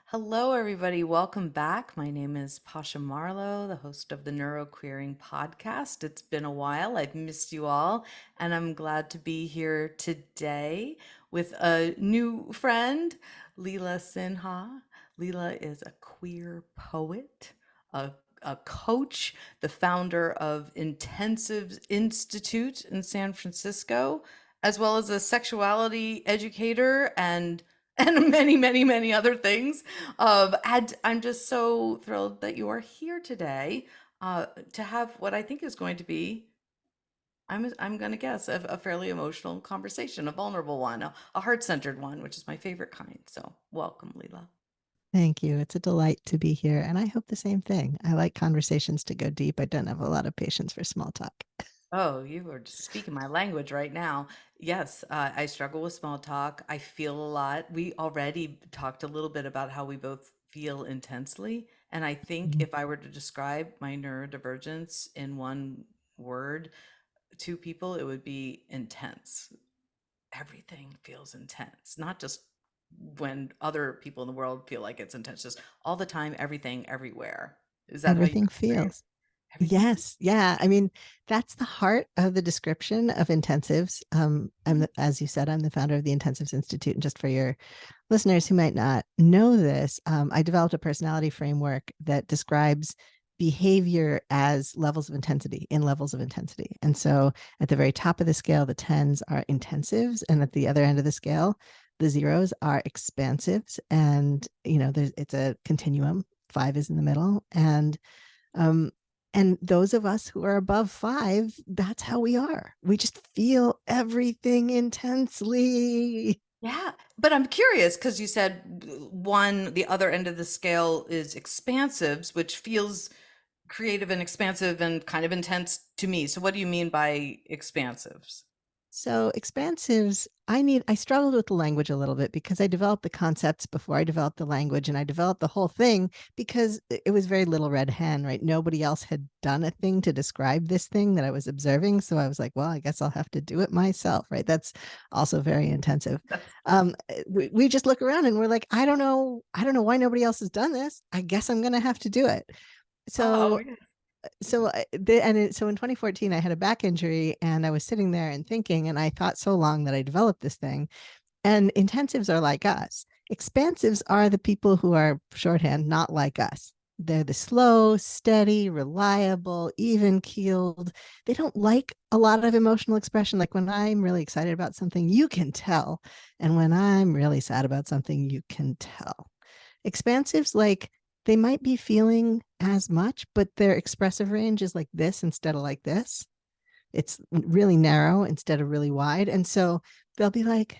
Hello, everybody. Welcome back. My name is Pasha Marlowe, the host of the Neuroqueering podcast. It's been a while. I've missed you all, and I'm glad to be here today with a new friend, Leela Sinha. Leela is a queer poet, a, a coach, the founder of Intensive Institute in San Francisco, as well as a sexuality educator and many other things. And I'm just so thrilled that you are here today to have what I think is going to be, I'm going to guess, a fairly emotional conversation, a vulnerable one, a heart-centered one, which is my favorite kind. So welcome, Leela. Thank you. It's a delight to be here. And I hope the same thing. I like conversations to go deep. I don't have a lot of patience for small talk. Oh, you are just speaking my language right now. Yes, I struggle with small talk. I feel a lot. We already talked a little bit about how we both feel intensely. And I think Mhm. if I were to describe my neurodivergence in one word to people, it would be intense. Everything feels intense, not just when other people in the world feel like it's intense, just all the time, everything, everywhere. Is that how you Everything would describe it? feels. Everything feels. Yes. Yeah. I mean, that's the heart of the description of intensives. As you said, I'm the founder of the Intensives Institute. And just for your listeners who might not know this, I developed a personality framework that describes behavior as levels of intensity in levels of intensity. And so at the very top of the scale, the tens are intensives. And at the other end of the scale, the zeros are expansives. And, it's a continuum. Five is in the middle. Um, and those of us who are above five, that's how we are. We just feel everything intensely. Yeah, but I'm curious because you said the other end of the scale is expansives, which feels creative and expansive and kind of intense to me. So what do you mean by expansives? So expansives, I struggled with the language a little bit because I developed the concepts before I developed the language, and I developed the whole thing because it was very little red hen, right? Nobody else had done a thing to describe this thing that I was observing. So I was like, well, I guess I'll have to do it myself, right? That's also very intensive. That's funny. We just look around and we're like, I don't know why nobody else has done this. I guess I'm going to have to do it. Oh, So yeah. so in 2014 I had a back injury, and I was sitting there and thinking, and I thought so long that I developed this thing. And intensives are like us. Expansives are the people who are shorthand, not like us. They're the slow, steady, reliable, even keeled. They don't like a lot of emotional expression. Like when I'm really excited about something, you can tell. And when I'm really sad about something, you can tell. Expansives, like, they might be feeling as much, but their expressive range is like this instead of like this. It's really narrow instead of really wide. And so they'll be like,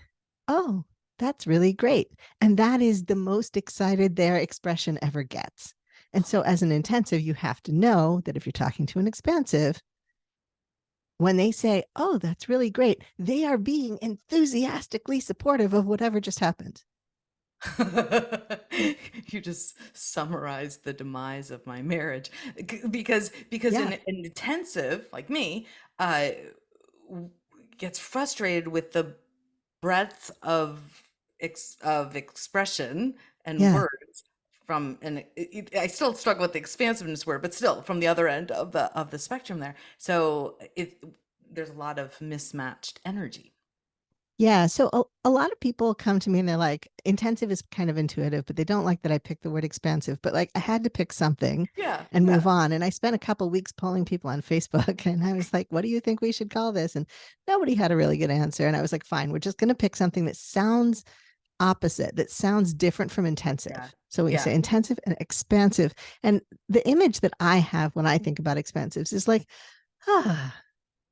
oh, that's really great. And that is the most excited their expression ever gets. And so, as an intensive, you have to know that if you're talking to an expansive, when they say, oh, that's really great, they are being enthusiastically supportive of whatever just happened. You just summarized the demise of my marriage. Because Yeah. in intensive, like me, w- gets frustrated with the breadth of expression and Yeah. words from I still struggle with the expansiveness word, but still from the other end of the spectrum there. So there's a lot of mismatched energy. Yeah. So a lot of people come to me and they're like, intensive is kind of intuitive, but they don't like that I picked the word expansive. But like, I had to pick something Yeah, and yeah. move on. And I spent a couple weeks polling people on Facebook, and I was like, what do you think we should call this? And nobody had a really good answer. And I was like, fine, we're just going to pick something that sounds opposite, that sounds different from Yeah. intensive. So we say Yeah. intensive and expansive. And the image that I have when I think about expansives is ah,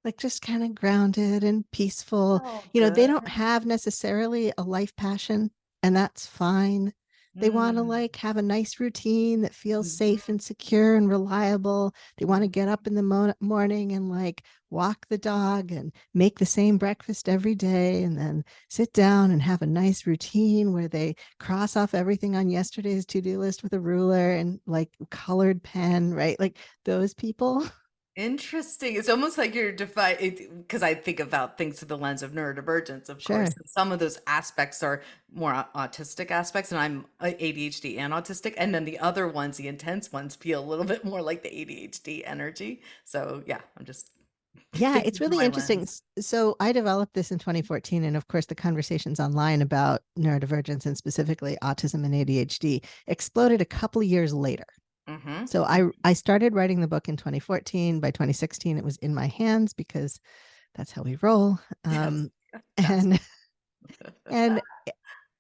like just kind of grounded and peaceful. Oh, They good. don't have necessarily a life passion, and that's fine. They want to Mm. like have a nice routine that feels Mhm. safe and secure and reliable. They want to get up in the morning and like walk the dog and make the same breakfast every day, and then sit down and have a nice routine where they cross off everything on yesterday's to-do list with a ruler and like colored pen, right? Like those people. Interesting. It's almost like you're defining, because I think about things through the lens of neurodivergence, of course. Sure. Some of those aspects are more autistic aspects, and I'm ADHD and autistic. And then the other ones, the intense ones, feel a little bit more like the ADHD energy. So yeah, I'm just Yeah, thinking it's through really my interesting. lens. So I developed this in 2014. And of course, the conversations online about neurodivergence and specifically autism and ADHD exploded a couple of years later. Mm-hmm. So I started writing the book in 2014. By 2016, it was in my hands because that's how we roll. Yes. Fast. And and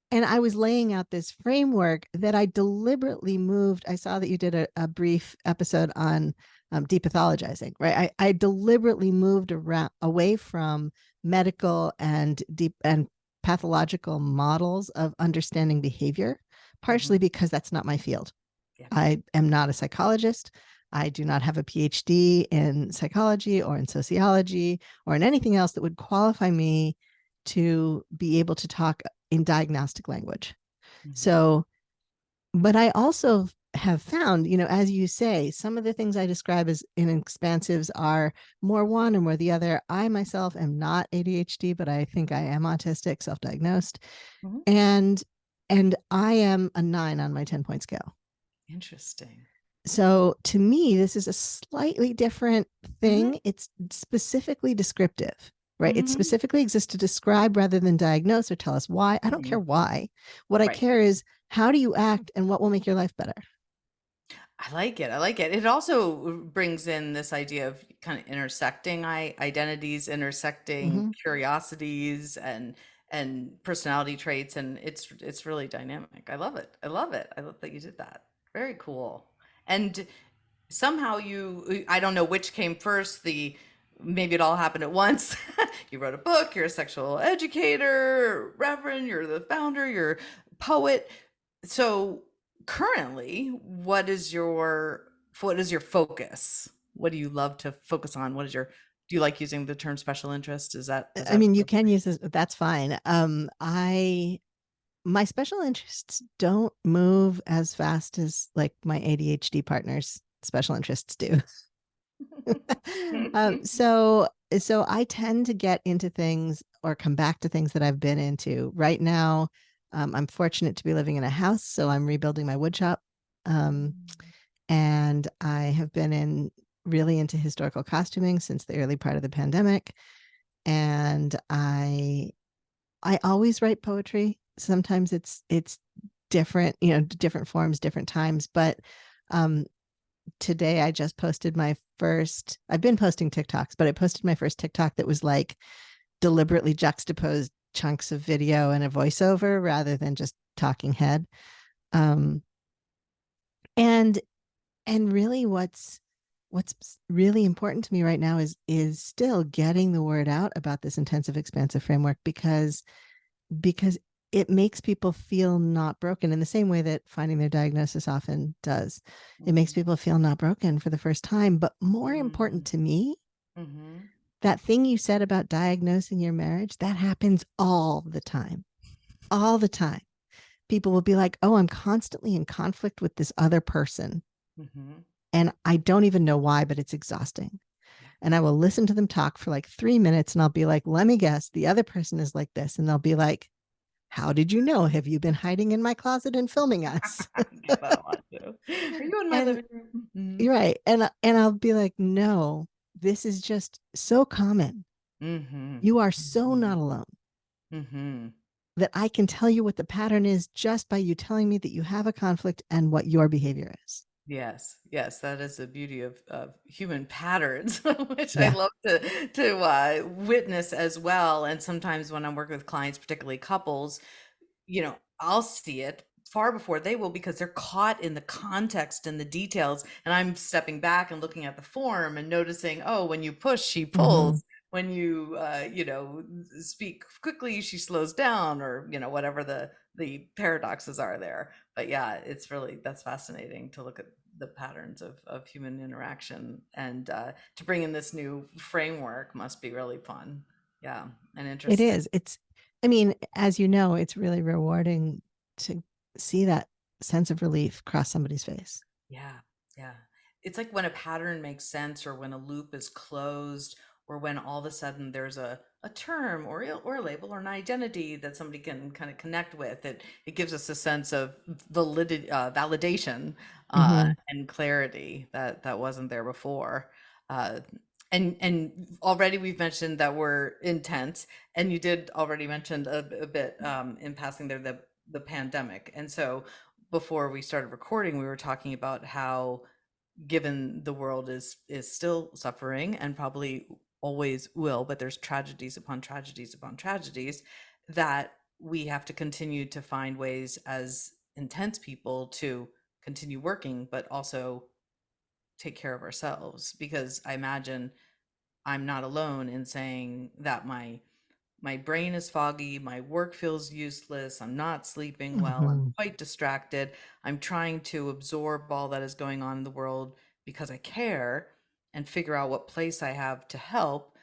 and I was laying out this framework that I deliberately moved. I saw that you did a brief episode on depathologizing, right? I deliberately moved around away from medical and deep and pathological models of understanding behavior, Mm-hmm. partially because that's not my field. Yeah. I am not a psychologist. I do not have a PhD in psychology or in sociology or in anything else that would qualify me to be able to talk in diagnostic language. Mm-hmm. So, but I also have found, as you say, some of the things I describe as inexpansives are more one or more the other. I myself am not ADHD, but I think I am autistic, self-diagnosed, Mm-hmm. and I am a 9 on my 10-point scale. Interesting. So to me, this is a slightly different Mm-hmm. thing. It's specifically descriptive, right? It Mm-hmm. specifically exists to describe rather than diagnose or tell us why. I don't care Mm-hmm. why. What I Right. care is how do you act and what will make your life better. I like it. I like it. It also brings in this idea of kind of intersecting identities, intersecting Mm-hmm. curiosities and personality traits, and it's really dynamic. I love it. I love it. I love that you did that. Very cool. And somehow I don't know which came first, the maybe it all happened at once. You wrote a book, you're a sexual educator, reverend, you're the founder, you're a poet. So currently, what is your focus? What do you love to focus on? Do you like using the term special interest? Is I that mean, you can appropriate? use this, that's fine. I My special interests don't move as fast as like my ADHD partner's special interests do. So I tend to get into things or come back to things that I've been into. Right now, I'm fortunate to be living in a house, so I'm rebuilding my wood shop. Um, and I have been really into historical costuming since the early part of the pandemic. And I always write poetry. Sometimes it's different, different forms, different times. But um, today I just posted my first. I've been posting TikToks, but I posted my first TikTok that was like deliberately juxtaposed chunks of video and a voiceover rather than just talking head. Um, and really, what's really important to me right now is still getting the word out about this intensive expansive framework because it makes people feel not broken in the same way that finding their diagnosis often does. It makes Mhm. people feel not broken for the first time. But more important Mhm. to me, Mhm. that thing you said about diagnosing your marriage, that happens all the time. All the time. People will be like, oh, I'm constantly in conflict with this other person. Mhm. And I don't even know why, but it's exhausting. Yeah. And I will listen to them talk for like 3 minutes and I'll be like, let me guess, the other person is like this. And they'll be like, how did you know? Have you been hiding in my closet and filming us? Get that a lot too. Are you in my And living room? Mhm. you're right. And I'll be like, no, this is just so common. Mhm. You are so not Mhm. alone Mhm. that I can tell you what the pattern is just by you telling me that you have a conflict and what your behavior is. Yes, yes, that is the beauty of human patterns, which I Yeah. love to witness as well. And sometimes when I'm working with clients, particularly couples, I'll see it far before they will because they're caught in the context and the details. And I'm stepping back and looking at the form and noticing, oh, when you push, she Mm-hmm. pulls. When speak quickly, she slows down, or whatever the paradoxes are there. But yeah, that's fascinating to look at the patterns of human interaction, and to bring in this new framework must be really fun. Yeah, and It interesting. is. I mean, as you know, it's really rewarding to see that sense of relief cross somebody's face. Yeah, yeah. it's like when a pattern makes sense or when a loop is closed or when all of a sudden there's a term or a label or an identity that somebody can kind of connect with. It gives us a sense of validity, validation, Mm-hmm. and clarity that wasn't there before. Uh, and already we've mentioned that we're intense, and you did already mention a bit in passing there the pandemic. And so before we started recording, we were talking about how, given the world is still suffering and probably always will, but there's tragedies upon tragedies upon tragedies, that we have to continue to find ways as intense people to continue working, but also take care of ourselves. Because I imagine I'm not alone in saying that my brain is foggy, my work feels useless, I'm not sleeping well, I'm Mm-hmm. quite distracted. I'm trying to absorb all that is going on in the world because I care and figure out what place I have to help,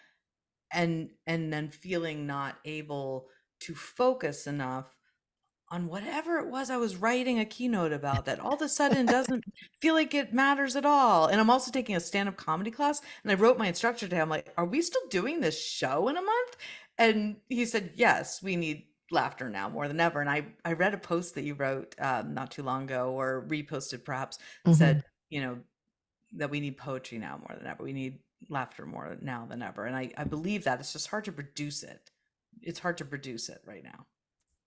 and then feeling not able to focus enough on whatever it was I was writing a keynote about, that all of a sudden doesn't feel like it matters at all. And I'm also taking a stand-up comedy class, and I wrote my instructor today. I'm like, "Are we still doing this show in a month?" And he said, "Yes, we need laughter now more than ever." And I read a post that you wrote not too long ago, or reposted perhaps, Mm-hmm. said, you know, that we need poetry now more than ever. We need laughter more now than ever. And I believe that it's just hard to produce it. It's hard to produce it right now.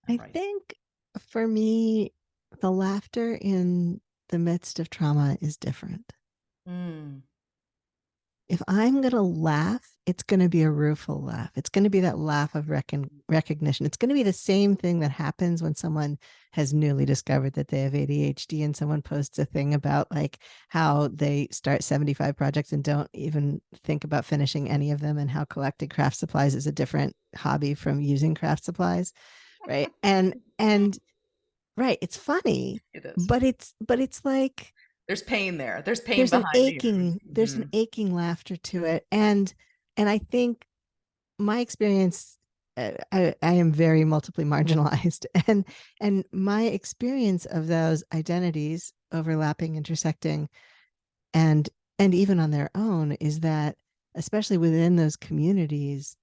I Right. think for me, the laughter in the midst of trauma is different. Mm. If I'm going to laugh, it's going to be a rueful laugh. It's going to be that laugh of recognition. It's going to be the same thing that happens when someone has newly discovered that they have ADHD and someone posts a thing about like how they start 75 projects and don't even think about finishing any of them, and how collecting craft supplies is a different hobby from using craft supplies, right? And right, it's funny, It is. but it's like There's pain there. There's pain there's an behind the humor. aching there's an Mhm. aching laughter to it. And I think my experience, I am very multiply marginalized, and my experience of those identities overlapping, intersecting, and and even on their own, is that especially within those communities,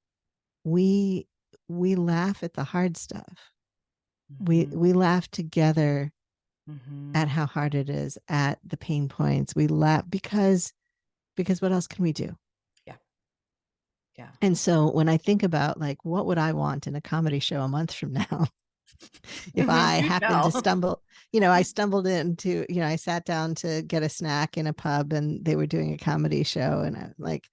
we we laugh at the hard stuff. we Mhm. we laugh together at Mhm. how hard it is, at the pain points. We laugh because what else can we do? Yeah. Yeah. And so when I think about like what would I want in a comedy show a month from now, if I Do happened to tell. stumble, I stumbled into, I sat down to get a snack in a pub and they were doing a comedy show, and I'm like,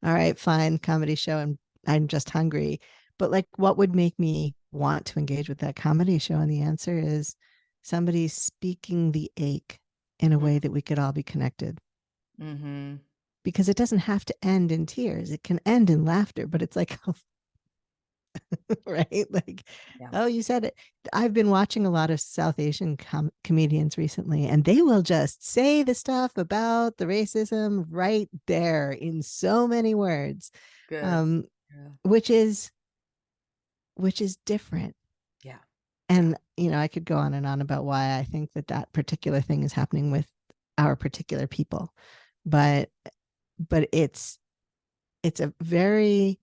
all right, fine, comedy show, and I'm just hungry. But like, what would make me want to engage with that comedy show? And the answer is somebody speaking the ache in a way that we could all be connected, Mhm. because it doesn't have to end in tears. It can end in laughter, but it's like, right? Like, Yeah. oh, you said it. I've been watching a lot of South Asian comedians recently, and they will just say the stuff about the racism right there in so many words, Good. um, Yeah. which is different. Yeah. Yeah. And I could go on and on about why I think that that particular thing is happening with our particular people, but it's a very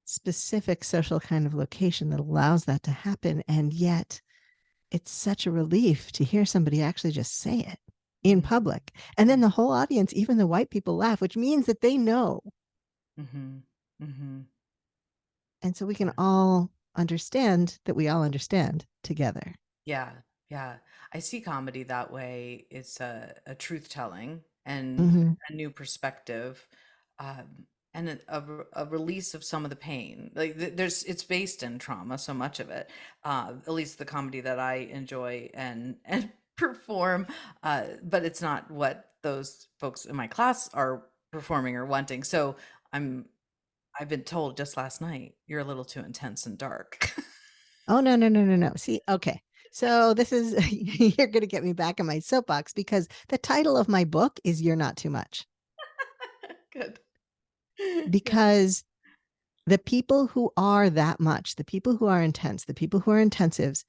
specific social kind of location that allows that to happen. And yet it's such a relief to hear somebody actually just say it in Mhm. public. And then the whole audience, even the white people, laugh, which means that they know. Mhm. Mhm. And so we can Yeah. all understand that we all understand together. Yeah, yeah. I see comedy that way. It's a truth telling and Mm-hmm. a new perspective, and a release of some of the pain. Like it's based in trauma, so much of it. At least the comedy that I enjoy and perform. But it's not what those folks in my class are performing or wanting. So I'm I've been told just last night, you're a little too intense and dark. Oh, no, no, no, no, no. See, okay. So this is, you're going to get me back in my soapbox, because the title of my book is You're Not Too Much. Good. Yeah. Because the people who are that much, the people who are intense, the people who are intensives,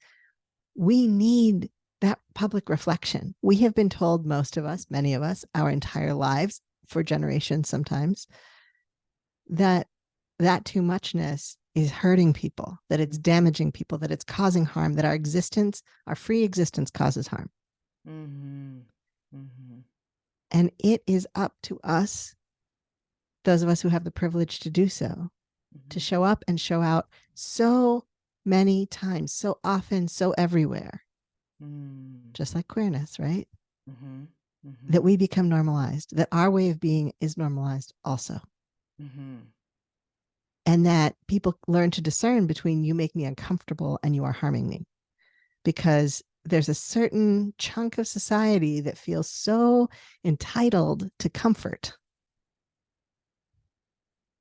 we need that public reflection. We have been told, most of us, many of us, our entire lives, for generations sometimes, that that too muchness is hurting people, that it's damaging people, that it's causing harm, that our existence, our free existence, causes harm. Mm-hmm. Mm-hmm. And it is up to us, those of us who have the privilege to do so, to Mm-hmm. show up and show out so many times, so often, so everywhere, Mm-hmm. just like queerness, right? Mm-hmm. Mm-hmm. That we become normalized, that our way of being is normalized also. Mm-hmm. And that people learn to discern between you make me uncomfortable and you are harming me. Because there's a certain chunk of society that feels so entitled to comfort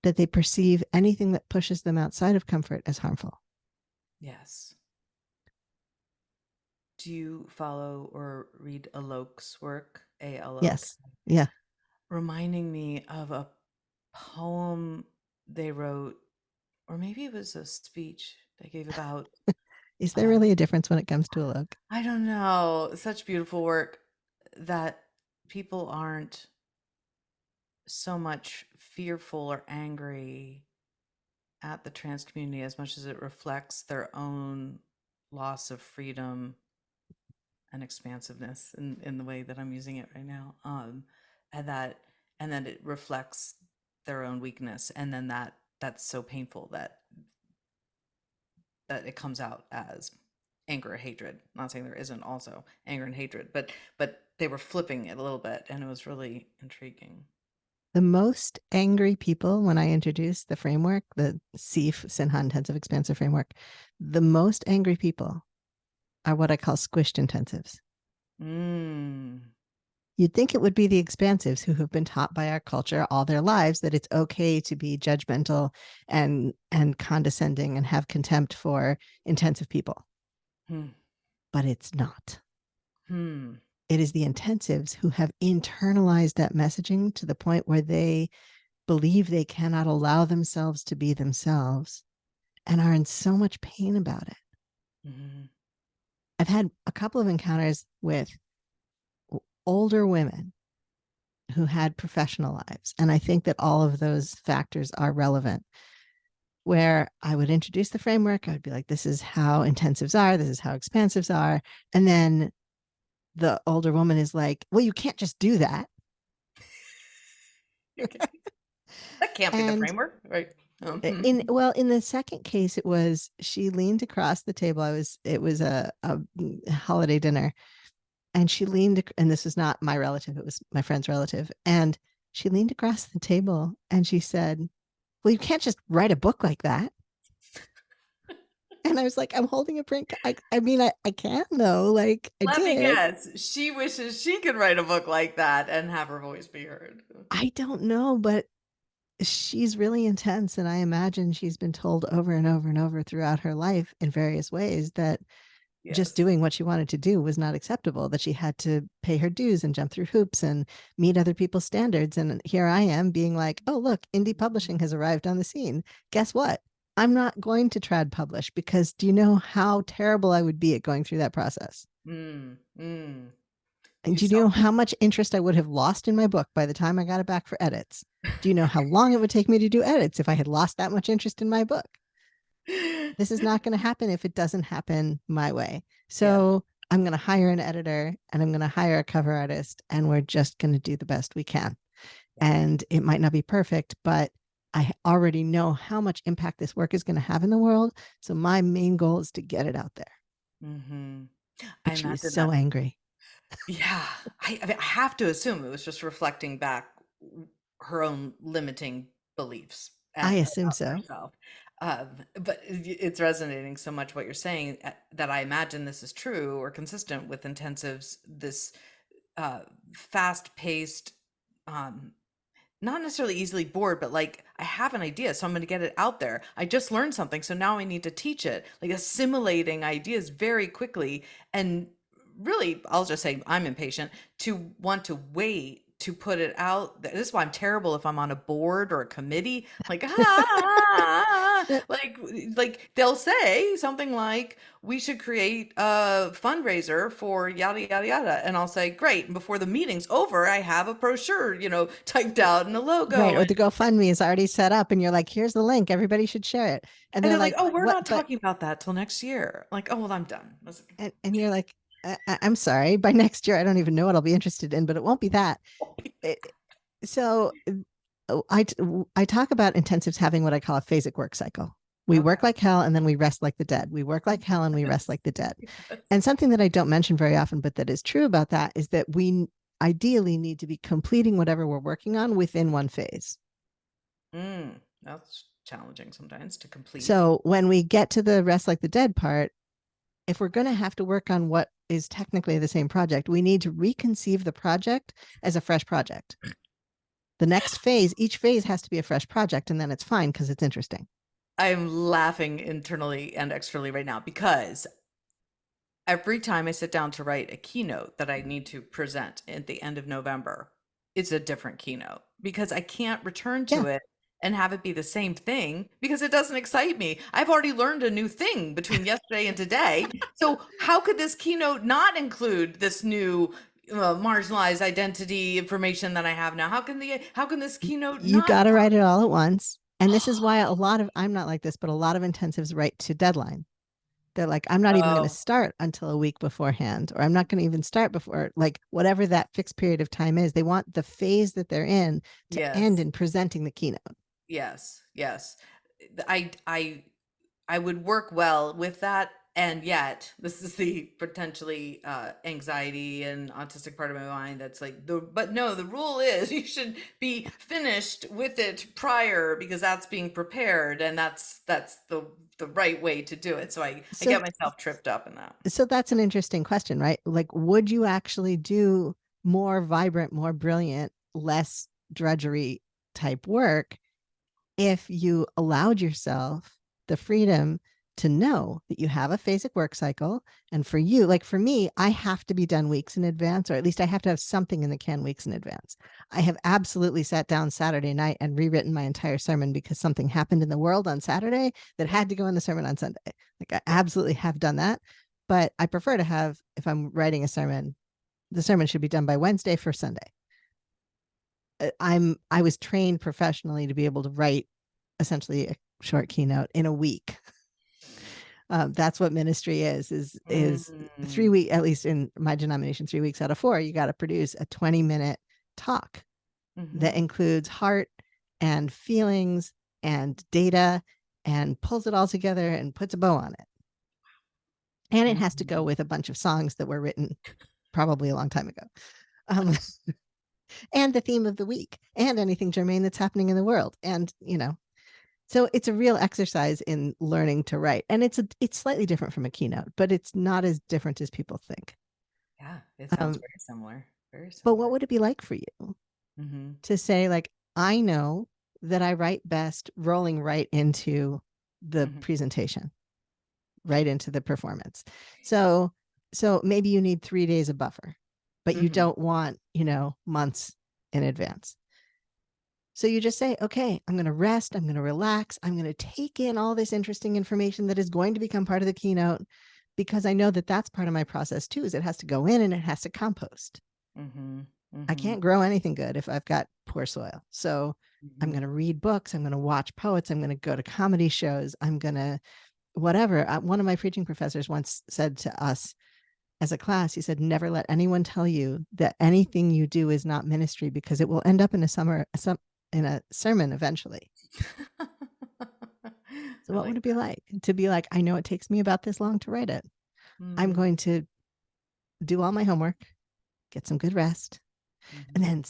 that they perceive anything that pushes them outside of comfort as harmful. Yes. Do you follow or read Alok's work? A-L-O-K. Yes. Yeah. Reminding me of a poem they wrote, or maybe it was a speech they gave about, Is there uh, really a difference when it comes to a look? I don't know, such beautiful work that people aren't so much fearful or angry at the trans community as much as it reflects their own loss of freedom and expansiveness in the way that I'm using it right now. And that and then it reflects their own weakness, and then that's so painful that it comes out as anger or hatred. I'm not saying there isn't also anger and hatred, but they were flipping it a little bit, and it was really intriguing. The most angry people, when I introduced the framework, the SIF, Sinha Intensive Expansive Framework, the most angry people are what I call squished intensives. Mm. You'd think it would be the expansives who have been taught by our culture all their lives that it's okay to be judgmental and condescending and have contempt for intensive people. Hmm. But it's not. Hmm. It is the intensives who have internalized that messaging to the point where they believe they cannot allow themselves to be themselves and are in so much pain about it. Hmm. I've had a couple of encounters with older women who had professional lives. And I think that all of those factors are relevant. Where I would introduce the framework, I would be like, this is how intensives are, this is how expansives are. And then the older woman is like, well, you can't just do that. Okay. That can't be the And framework, right? in Mhm. well, in the second case, it was she leaned across the table. It was a holiday dinner, and she leaned, and this was not my relative, it was my friend's relative. And she leaned across the table and she said, well, you can't just write a book like that. And I was like, I'm holding a print. I mean, I can though. Like I Let me did. guess. She wishes she could write a book like that and have her voice be heard. I don't know, but she's really intense. And I imagine she's been told over and over and over throughout her life in various ways that just Yes. doing what she wanted to do was not acceptable, that she had to pay her dues and jump through hoops and meet other people's standards. And here I am being like, oh, look, indie publishing has arrived on the scene. Guess what? I'm not going to trad publish because do you know how terrible I would be at going through that process? Mm, mm. And You do you know self. how much interest I would have lost in my book by the time I got it back for edits? Do you know how long it would take me to do edits if I had lost that much interest in my book? This is not going to happen if it doesn't happen my way. Yeah. So I'm going to hire an editor and I'm going to hire a cover artist, and we're just going to do the best we can. Yeah. And it might not be perfect, but I already know how much impact this work is going to have in the world. So my main goal is to get it out there. Hmm. I But she was imagine so that. angry. Yeah. I mean, I have to assume it was just reflecting back her own limiting beliefs I assume about so. herself. But it's resonating so much what you're saying that I imagine this is true or consistent with intensives, this uh, fast-paced, um, not necessarily easily bored, but like I have an idea, so I'm going to get it out there. I just learned something, so now I need to teach it. Like assimilating ideas very quickly, and really, I'll just say I'm impatient to want to wait to put it out. This is why I'm terrible if I'm on a board or a committee. Like, That- Like they'll say something like, "We should create a fundraiser for yada yada yada," and I'll say, "Great!" And before the meeting's over, I have a brochure, typed out and a right. logo, Or the GoFundMe is already set up and you're like, here's the link. Everybody should share it. And and they're they're like, like, "Oh, we're what? not talking about that till next year." Like, "Oh, well, I'm done." I was And you're like, I'm sorry. By next year, I don't even know what I'll be interested in, but it won't be that. like, It, so I talk about intensives having what I call a phasic work cycle. We "Okay, work like hell and then we rest like the dead. We work like hell and we rest yes, like the dead. yes." And something that I don't mention very often, but that is true about that, is that we ideally need to be completing whatever we're working on within one phase. That's challenging sometimes to complete. So when we get to the rest like the dead part, if we're going to have to work on what is technically the same project, we need to reconceive the project as a fresh project. The next phase, each phase has to be a fresh project, and then it's fine because it's interesting. I'm laughing internally and externally right now because every time I sit down to write a keynote that I need to present at the end of November, it's a different keynote because I can't return Yeah. to it and have it be the same thing because it doesn't excite me. I've already learned a new thing between yesterday and today. So, how could this keynote not include this new marginalized identity information that I have now? How can this keynote You not got to talk? write it all at once. And this is why I'm not like this, but a lot of intensives write to deadline. They're like, I'm not even going to Oh, start until a week beforehand, or I'm not going to even start before, like, whatever that fixed period of time is. They want the phase that they're in to end yes. in presenting the keynote. Yes, yes. I I I would work well with that, and yet this is the potentially anxiety and autistic part of my mind that's like but no, the rule is you should be finished with it prior because that's being prepared and that's the right way to do it. So I So, get myself tripped up in that. so that's an interesting question, right? Like, would you actually do more vibrant, more brilliant, less drudgery type work if you allowed yourself the freedom to know that you have a phasic work cycle? And for you, like for me, I have to be done weeks in advance, or at least I have to have something in the can weeks in advance. I have absolutely sat down Saturday night and rewritten my entire sermon because something happened in the world on Saturday that had to go in the sermon on Sunday. Like I absolutely have done that. But I prefer to have, if I'm writing a sermon, the sermon should be done by Wednesday for Sunday. I was trained professionally to be able to write essentially a short keynote in a week. That's what ministry is Mm, 3 week, at least in my denomination, 3 weeks out of 4, you got to produce a 20-minute talk that hmm. includes heart and feelings and data and pulls it all together and puts a bow on it. And it has to go Hmm. with a bunch of songs that were written probably a long time ago. Um, and the theme of the week and anything germane that's happening in the world. And, so it's a real exercise in learning to write. And it's slightly different from a keynote, but it's not as different as people think. Yeah, it sounds Um, very similar. Very but what similar. would it be like for you Hmm. to say, like, I know that I write best rolling right into the Hmm. presentation, right into the performance. So so maybe you need 3 days of buffer, but you Hmm. don't want, months in advance. So you just say, okay, I'm going to rest. I'm going to relax. I'm going to take in all this interesting information that is going to become part of the keynote because I know that that's part of my process too, is it has to go in and it has to compost. Hmm. I Hmm. can't grow anything good if I've got poor soil. So I'm Hmm. going to read books. I'm going to watch poets. I'm going to go to comedy shows. I'm going to whatever. One of my preaching professors once said to us as a class, he said, never let anyone tell you that anything you do is not ministry because it will end up in in a sermon eventually. So I what would like it be like to be like, I know it takes me about this long to write it. that. I'm Hmm. going to do all my homework, get some good rest. And Hmm. then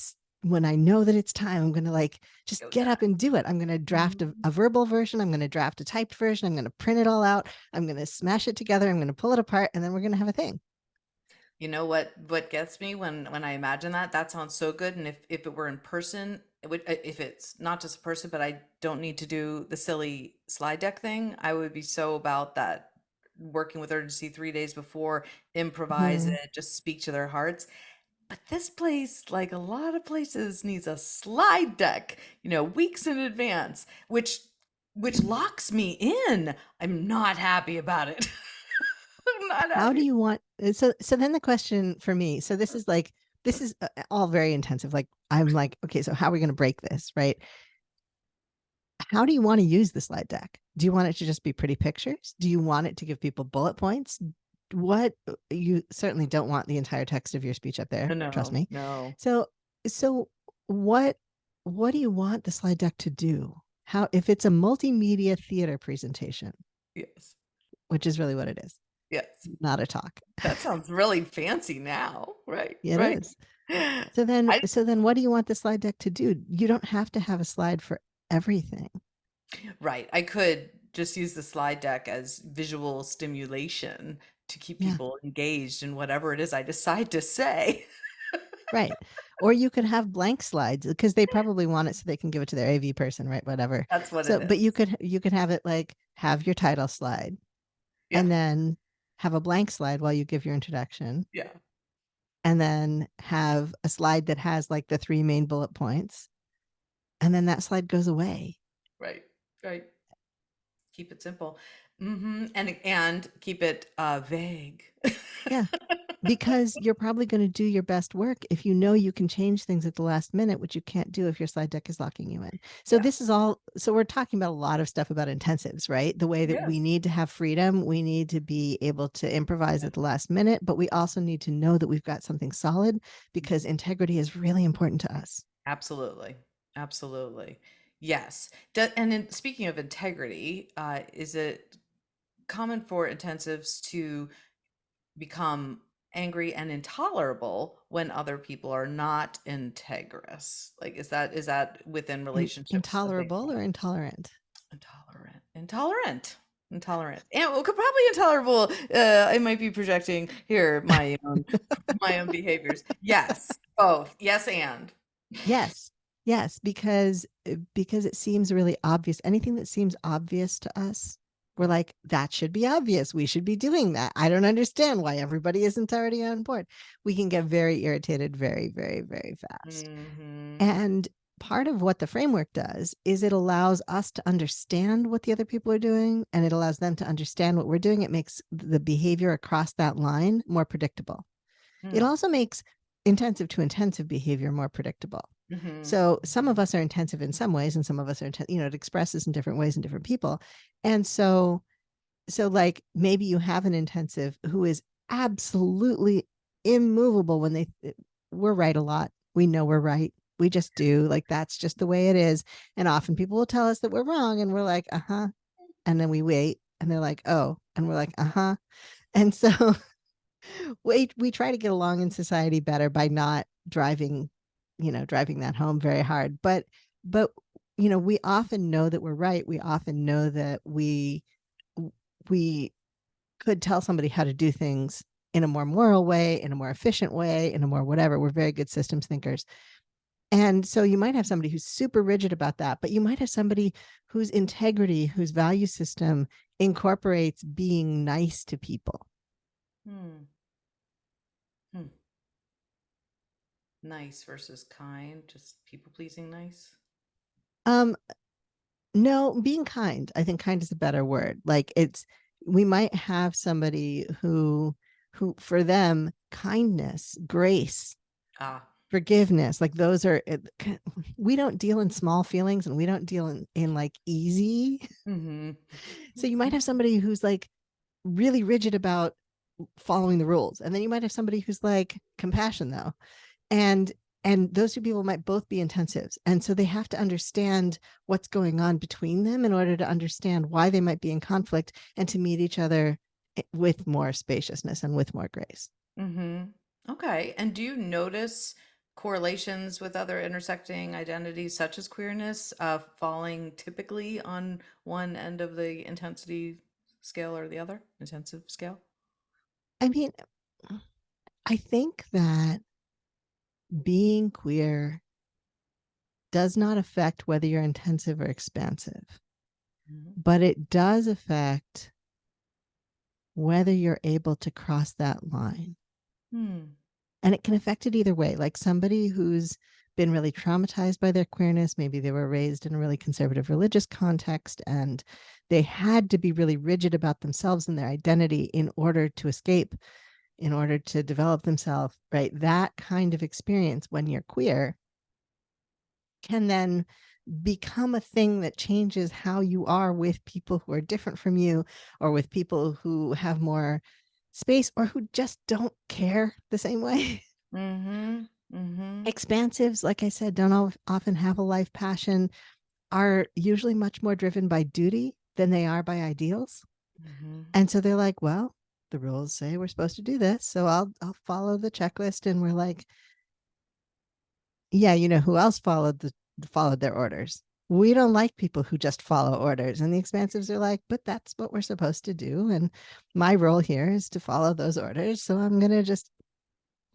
when I know that it's time, I'm going to like just Go get die. up and do it. I'm going to draft Mhm. a verbal version. I'm going to draft a typed version. I'm going to print it all out. I'm going to smash it together. I'm going to pull it apart and then we're going to have a thing. You know what gets me when I imagine that? That sounds so good. And if it were in person, if it's not just a person, but I don't need to do the silly slide deck thing, I would be so about that. Working with urgency 3 days before, improvise Mhm. it, just speak to their hearts. But this place, like a lot of places, needs a slide deck, weeks in advance, which which locks me in. I'm not happy about it. I'm not How do happy. you want so then the question for me, so this is all very intensive. Like I'm like, okay, so how are we going to break this, right? How do you want to use the slide deck? Do you want it to just be pretty pictures? Do you want it to give people bullet points? What You certainly don't want the entire text of your speech up there, trust No, me. no. So so what what do you want the slide deck to do? How if it's a multimedia theater presentation, Yes. which is really what it is, Yes. not a talk. That sounds really fancy now. Right. It Right. is. I So then what do you want the slide deck to do? You don't have to have a slide for everything. right. I could just use the slide deck as visual stimulation to keep Yeah. people engaged in whatever it is I decide to say. Right. Or you could have blank slides because they probably want it so they can give it to their AV person, right? Whatever. That's what it So, but is. you could have it like have your title slide Yeah. and then have a blank slide while you give your introduction Yeah. and then have a slide that has like the three main bullet points and then that slide goes away. Right. Right. Keep it simple. And keep it vague. Yeah. Because you're probably going to do your best work if you know you can change things at the last minute, which you can't do if your slide deck is locking you in. So Yeah. this is all, so we're talking about a lot of stuff about intensives, right? The way that we Yes. need to have freedom, we need to be able to improvise at the last minute, but we also need to know that we've got something solid because integrity is really important to us. Absolutely. Absolutely. Yes. Speaking of integrity, is it common for intensives to become angry and intolerable when other people are not integrous? Like, is that within relationships a big Intolerable one? or intolerant? Intolerant, and well, probably intolerable. I might be projecting here my own behaviors. Yes, both. Yes, and Yes. Yes, because it seems really obvious. Anything that seems obvious to us, we're like, that should be obvious. We should be doing that. I don't understand why everybody isn't already on board. We can get very irritated very, very, very fast. hmm And part of what the framework does is it allows us to understand what the other people are doing and it allows them to understand what we're doing. It makes the behavior across that line more predictable. It hmm also makes intensive to intensive behavior more predictable. hmm So some of us are intensive in some ways, and some of us are, it expresses in different ways in different people. And so like maybe you have an intensive who is absolutely immovable when we're right a lot. We know we're right. We just do. Like that's just the way it is. And often people will tell us that we're wrong, and we're like, uh huh. And then we wait, and they're like, oh, and we're like, uh huh. And so we try to get along in society better by not driving that home very hard. But we often know that we're right. We often know that we could tell somebody how to do things in a more moral way, in a more efficient way, in a more whatever. We're very good systems thinkers. And so you might have somebody who's super rigid about that, but you might have somebody whose integrity, whose value system incorporates being nice to people. Hmm. Hmm. Nice versus kind, just people pleasing nice. Um, No, being kind. I think kind is a better word. Like we might have somebody who for them kindness, grace, Ah. forgiveness, like those are we don't deal in small feelings and we don't deal in like easy. hmm So you might have somebody who's like really rigid about following the rules. And then you might have somebody who's like compassion though. and and those two people might both be intensives, and so they have to understand what's going on between them in order to understand why they might be in conflict and to meet each other with more spaciousness and with more grace. hmm Okay. And do you notice correlations with other intersecting identities such as queerness, falling typically on one end of the intensity scale or the other, intensive scale? I mean, I think that being queer does not affect whether you're intensive or expansive, Mhm. but it does affect whether you're able to cross that line. Hmm. And it can affect it either way. Like somebody who's been really traumatized by their queerness. Maybe they were raised in a really conservative religious context and they had to be really rigid about themselves and their identity in order to escape, in order to develop themselves, right? That kind of experience when you're queer can then become a thing that changes how you are with people who are different from you or with people who have more space or who just don't care the same way. Mm-hmm. Mm-hmm. Expansives, like I said, don't often have a life passion, are usually much more driven by duty than they are by ideals. Mm-hmm. And so they're like, well, the rules say we're supposed to do this, so I'll follow the checklist. And we're like, yeah, you know who else followed their orders? We don't like people who just follow orders. And the expansives are like, but that's what we're supposed to do. And my role here is to follow those orders. So I'm gonna just,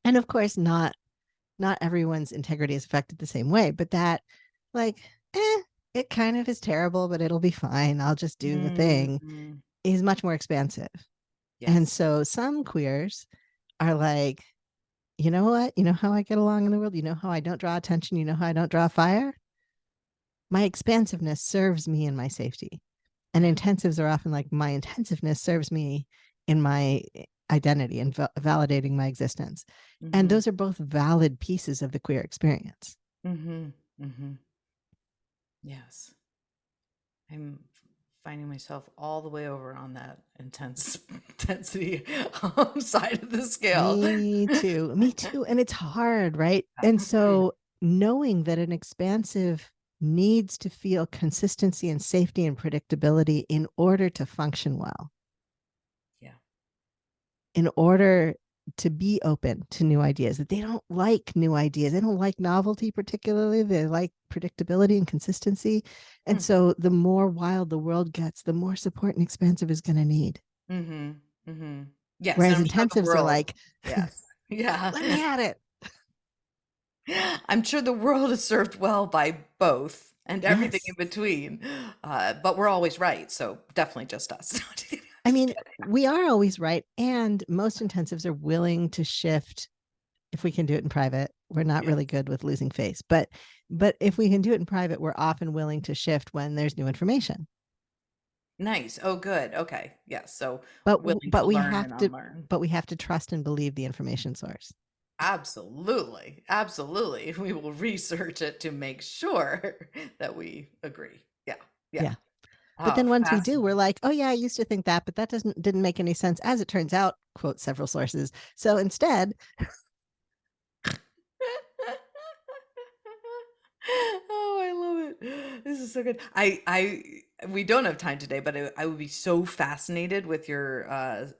and of course, not everyone's integrity is affected the same way, but that like, it kind of is terrible, but it'll be fine. I'll just do the thing Mm-hmm. is much more expansive. And Yes. so some queers are like, you know what? You know how I get along in the world? You know how I don't draw attention? You know how I don't draw fire? My expansiveness serves me in my safety. And Yeah. intensives are often like, my intensiveness serves me in my identity and validating my existence. And Mm-hmm. those are both valid pieces of the queer experience. Mm-hmm. Mm-hmm. Yes. I'm finding myself all the way over on that intensity side of the scale. Me too. Me too. And it's hard, right? And so knowing that an expansive needs to feel consistency and safety and predictability in order to function well, Yeah. in order to be open to new ideas, that they don't like new ideas. They don't like novelty, particularly. They like predictability and consistency. And Hmm. so the more wild the world gets, the more support and expansive is going to need. Mm-hmm. Mm-hmm. Yes, and Whereas I'm sure the intensives are world. like, Yes. Yeah. let me at it. I'm sure the world is served well by both and everything in Yes. between. But we're always right, so definitely just us. I Just mean, kidding. we are always right. And most intensives are willing to shift if we can do it in private. We're not Yeah. really good with losing face, but if we can do it in private, we're often willing to shift when there's new information. Nice. Oh, good. Okay. Yes. So But willing to but we learn have and to unlearn. but we have to trust and believe the information source. Absolutely. Absolutely. We will research it to make sure that we agree. Yeah. Yeah. Yeah. But Oh, then once we do, we're fascinating. like, oh yeah, I used to think that, but that didn't make any sense. As it turns out, quote several sources. So instead, Oh, I love it. This is so good. We don't have time today, but I would be so fascinated with your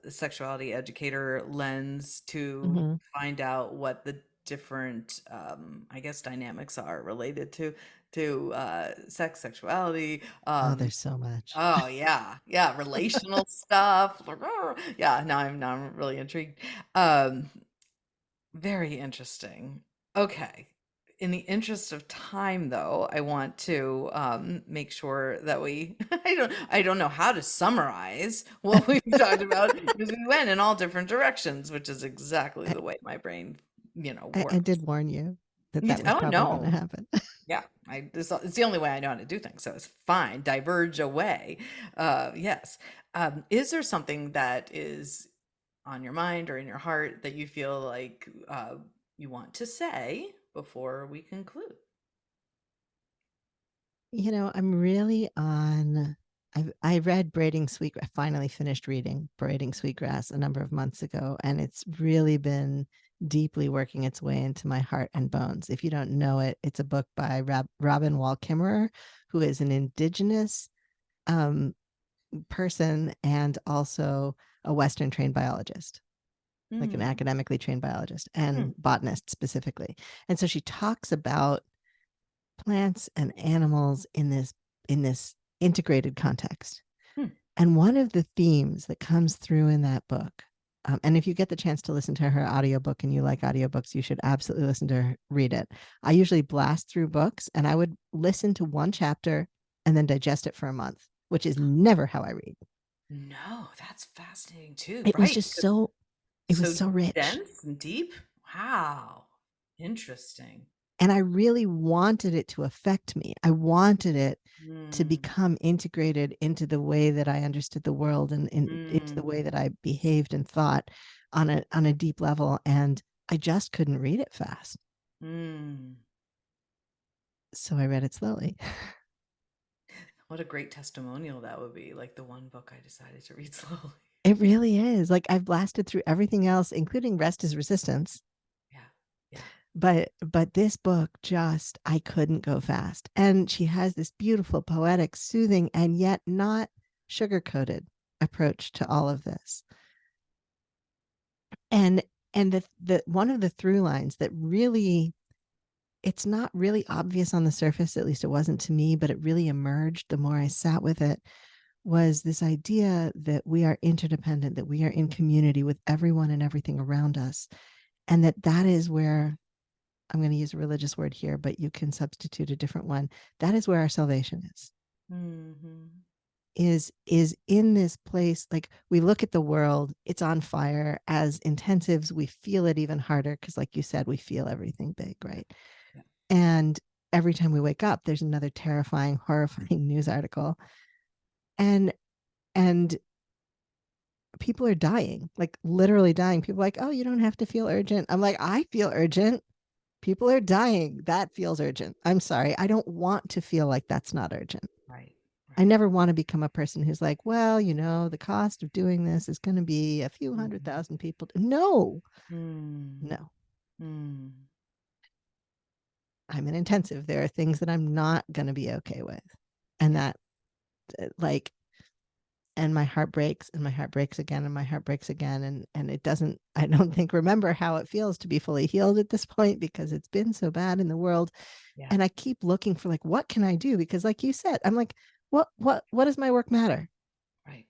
sexuality educator lens to mhm. find out what the different, I guess, dynamics are related to sex, sexuality. Oh, there's so much. Oh yeah, yeah, relational stuff. Yeah, now I'm really intrigued. Um, Very interesting. Okay. In the interest of time, though, I want to make sure that we I don't know how to summarize what we've talked about because we went in all different directions, which is exactly I, the way my brain, I works. did warn you that that was Oh probably going to no. happen. Yeah, it's the only way I know how to do things, so it's fine. Diverge away. Yes. Is there something that is on your mind or in your heart that you feel like you want to say before we conclude? I'm really on. I read Braiding Sweet. I finally finished reading Braiding Sweetgrass a number of months ago, and it's really been deeply working its way into my heart and bones. If you don't know it, it's a book by Robin Wall Kimmerer, who is an indigenous um, person and also a Western trained biologist, like an Hmm. academically trained biologist Hmm. and botanist specifically. And so she talks about plants and animals in this integrated context. Hmm. And one of the themes that comes through in that book, and if you get the chance to listen to her audiobook and you like audiobooks, you should absolutely listen to her read it. I usually blast through books and I would listen to one chapter and then digest it for a month, which is never how I read. No, that's fascinating too. It was Right, just because so it was so so rich. dense and deep. Wow. Interesting. And I really wanted it to affect me. I wanted it to Mm, become integrated into the way that I understood the world and into the mm, way that I behaved and thought on a deep level. And I just couldn't read it fast. mm. So I read it slowly. What a great testimonial that would be. Like the one book I decided to read slowly. It really is. Like I've blasted through everything else, including Rest is Resistance. Yeah. Yeah. But this book just I couldn't go fast. And she has this beautiful, poetic, soothing, and yet not sugar-coated approach to all of this. And the one of the through lines that really it's not really obvious on the surface, at least it wasn't to me, but it really emerged the more I sat with it, was this idea that we are interdependent, that we are in community with everyone and everything around us, and that is where I'm going to use a religious word here, but you can substitute a different one. That is where our salvation Hmm. is in this place. Like we look at the world, it's on fire. As intensives, we feel it even harder because, like you said, we feel everything big, Yeah. right? Yeah. And every time we wake up, there's another terrifying, horrifying news article. And and people are dying, like literally dying. People are like, oh, you don't have to feel urgent. I'm like, I feel urgent. People are dying. That feels urgent. I'm sorry. I don't want to feel like that's not urgent. Right. I Right. never want to become a person who's like, well, the cost of doing this is going to be a few hundred Hmm. thousand people. No, Mm, no. mm. I'm an intensive. There are things that I'm not going to be okay with. And Yeah. that, like, and my heart breaks and my heart breaks again and my heart breaks again. And it doesn't, I don't think, remember how it feels to be fully healed at this point because it's been so bad in the world. Yeah. And I keep looking for like, what can I do? Because like you said, I'm like, what does my work matter? Right.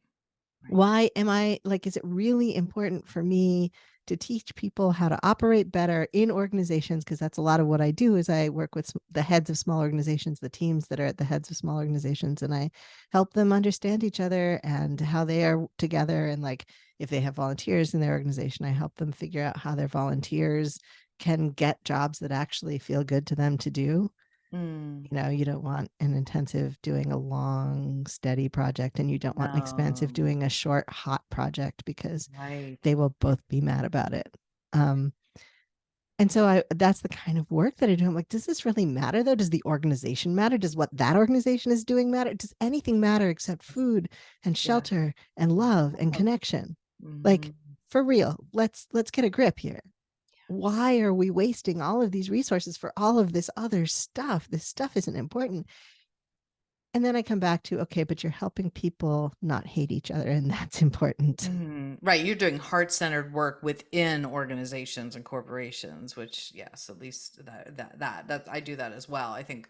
Right. Why am I like, is it really important for me to teach people how to operate better in organizations? Because that's a lot of what I do is I work with the heads of small organizations, the teams that are at the heads of small organizations, and I help them understand each other and how they are together. And like, if they have volunteers in their organization, I help them figure out how their volunteers can get jobs that actually feel good to them to do. Mm. You don't want an intensive doing a long, steady project, and you don't want an expansive No. doing a short, hot project because Right. they will both be mad about it. Um, and so that's the kind of work that I do. I'm like, does this really matter though? Does the organization matter? Does what that organization is doing matter? Does anything matter except food and Yeah. shelter and love and Love. connection? Hmm. Like for real, let's get a grip here. Why are we wasting all of these resources for all of this other stuff? This stuff isn't important. And then I come back to, okay, but you're helping people not hate each other, and that's important. Hmm. Right. You're doing heart-centered work within organizations and corporations, which yes, at least that I do that as well. I think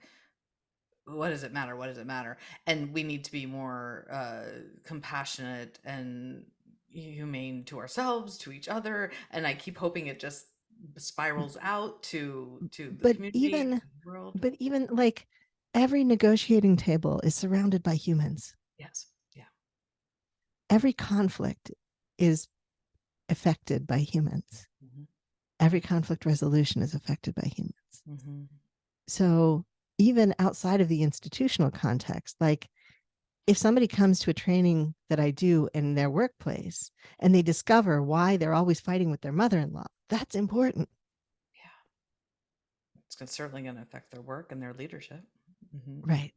what does it matter? What does it matter? And we need to be more compassionate and humane to ourselves, to each other. And I keep hoping it just spirals out to the But community, even to the world. but even like every negotiating table is surrounded by humans. Yes. Yeah. Every conflict is affected by humans. Hmm. Every conflict resolution is affected by humans. Hmm. So even outside of the institutional context, like if somebody comes to a training that I do in their workplace and they discover why they're always fighting with their mother-in-law, that's important. Yeah. Certainly going to affect their work and their leadership. Hmm. Right.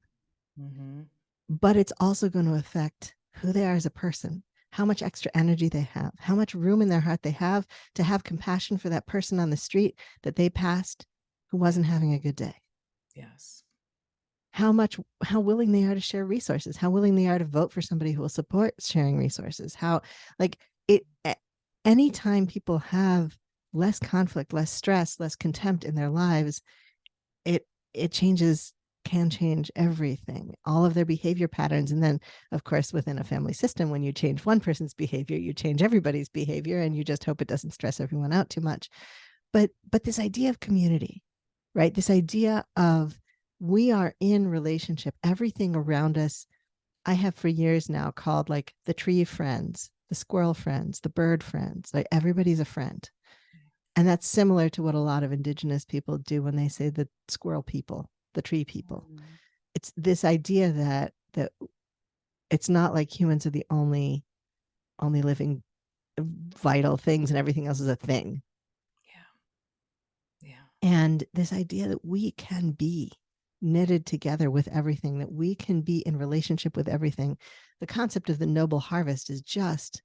Hmm. But it's also going to affect who they are as a person, how much extra energy they have, how much room in their heart they have compassion for that person on the street that they passed who Yeah. wasn't having a good day. Yes. How willing they are to share resources, how willing they are to vote for somebody who will support sharing resources, how like it anytime people have less conflict, less stress, less contempt in their lives, it it changes can change everything, all of their behavior patterns. And then of course within a family system, when you change one person's behavior, you change everybody's behavior, and you just hope it doesn't stress everyone out too much. But this idea of community, right, this idea of we are in relationship, everything around us, I have for years now called like the tree friends, the squirrel friends, the bird friends, like everybody's a friend. And that's similar to what a lot of indigenous people do when they say the squirrel people, the tree people. Mm, It's this idea that it's not like humans are the only living vital things and everything else is a thing. yeah. Yeah. And this idea that we can be knitted together with everything, that we can be in relationship with everything. The concept of the noble harvest is just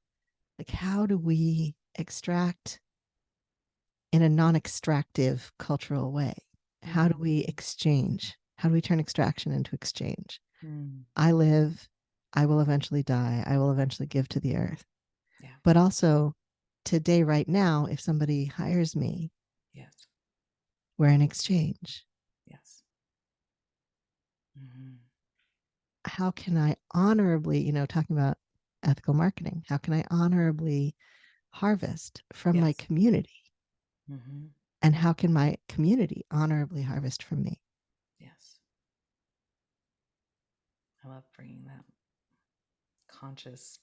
like, how do we extract in a non extractive cultural way? How do we Mm, exchange? How do we turn extraction into exchange? mm, I live, I will eventually die, I will eventually give to the earth. yeah. But also, today, right now, if somebody hires me, Yes. we're in exchange. Yes. Hmm. How can I honorably, talking about ethical marketing, how can I honorably harvest from my Yes. community? Hmm. And how can my community honorably harvest from me? Yes. I love bringing that conscious,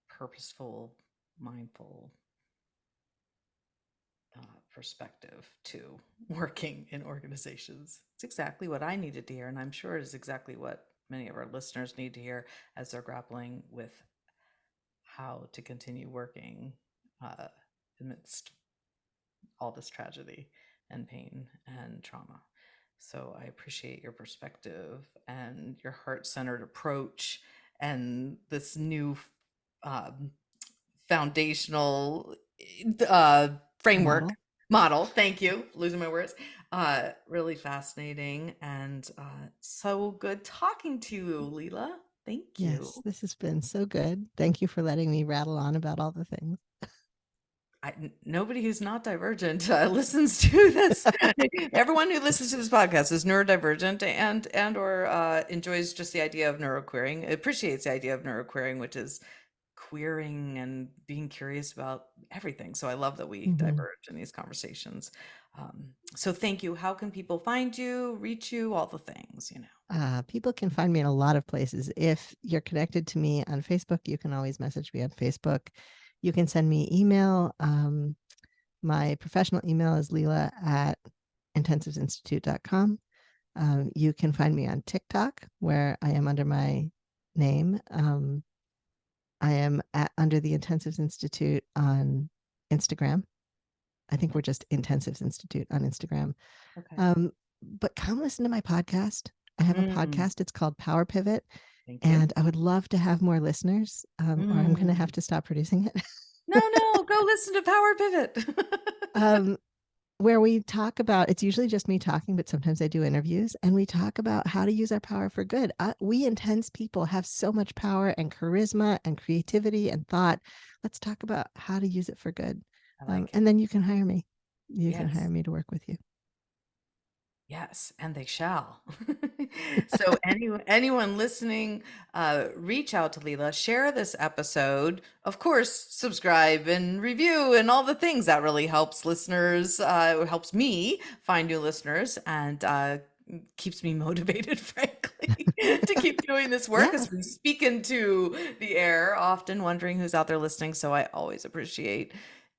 purposeful, mindful perspective to working in organizations. It's exactly what I needed to hear, and I'm sure it is exactly what many of our listeners need to hear as they're grappling with how to continue working uh, amidst all this tragedy and pain and trauma. So I appreciate your perspective and your heart centered approach and this new um, foundational uh, framework Model. model. Thank you. Losing my words. Really fascinating and so good talking to you, Leela. Thank you. Yes, this has been so good. Thank you for letting me rattle on about all the things. Nobody who's not divergent listens to this. Everyone who listens to this podcast is neurodivergent and or enjoys just the idea of neuroqueering, appreciates the idea of neuroqueering, which is queering and being curious about everything. So I love that we Mm-hmm. diverge in these conversations. So thank you. How can people find you, reach you, all the things, you know? People can find me in a lot of places. If you're connected to me on Facebook, you can always message me on Facebook. You can send me email. My professional email is Leela at intensivesinstitute.com. You can find me on TikTok, where I am under my name. I am under the Intensives Institute on Instagram. I think we're just Intensives Institute on Instagram. Okay. Um, but come listen to my podcast. I have a Mm, podcast. It's called Power Pivot, thank you. and I would love to have more listeners, or I'm going to have Mm. to stop producing it. No, no, go listen to Power Pivot. um, where we talk about, it's usually just me talking, but sometimes I do interviews, and we talk about how to use our power for good. We intense people have so much power and charisma and creativity and thought. Let's talk about how to use it for good. I like it. And then you can hire me. You can hire Yes. me to work with you. Yes, and they shall. So anyone listening, reach out to Leela, share this episode. Of course, subscribe and review and all the things that really helps listeners. It helps me find new listeners and keeps me motivated, frankly, to keep doing this work Yeah, as we speak into the air, often wondering who's out there listening. So I always appreciate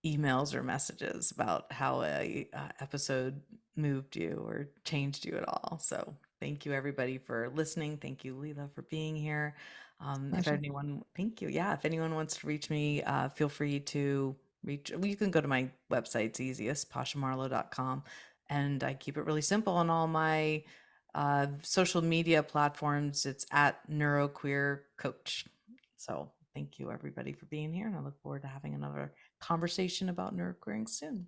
emails or messages about how a episode moved you or changed you at all. So thank you everybody for listening. Thank you, Leela, for being here. If pleasure. anyone, thank you. Yeah, if anyone wants to reach me, feel free to reach. Well, you can go to my website. It's easiest, pashamarlow.com. And I keep it really simple on all my social media platforms. It's at Neuroqueer Coach. So thank you everybody for being here. And I look forward to having another conversation about neuroqueering soon.